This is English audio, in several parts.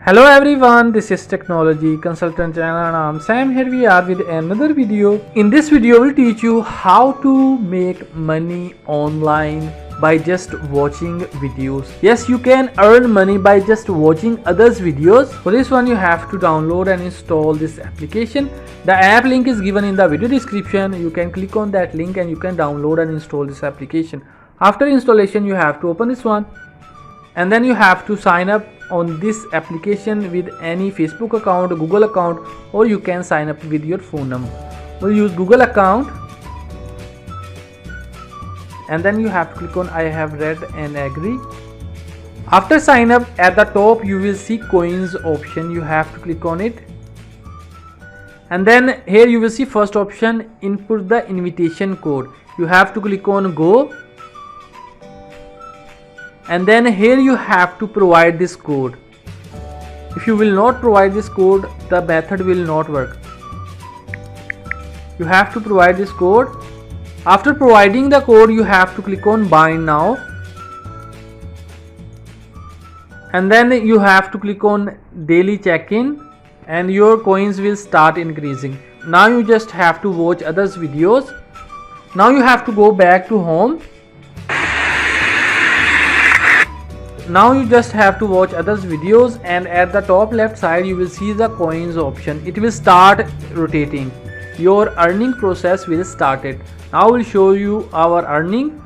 Hello everyone, this is Technology Consultant channel and I'm Sam. Here we are with another video. In this video, we'll teach you how to make money online by just watching videos. Yes, you can earn money by just watching others' videos. For this one, you have to download and install this application. The app link is given in the video description. You can click on that link and you can download and install this application. After installation, you have to open this one and then you have to sign up on this application with any Facebook account, Google account, or you can sign up with your phone number. We'll use Google account and then you have to click on I have read and agree. After sign up, at the top you will see coins option. You have to click on it and then here you will see first option, input the invitation code. You have to click on go and then here you have to provide this code. If you will not provide this code, the method will not work. You have to provide this code. After providing the code, you have to click on buy now and then you have to click on daily check-in and your coins will start increasing. Now you just have to watch others videos. Now you have to go back to home. Now you just have to watch others videos and at the top left side you will see the coins option. It will start rotating. Your earning process will start it. Now we'll show you our earning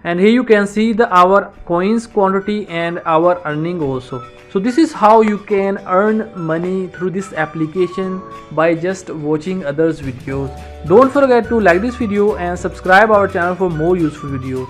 and here you can see our coins quantity and our earning also. So this is how you can earn money through this application by just watching others videos. Don't forget to like this video and subscribe our channel for more useful videos.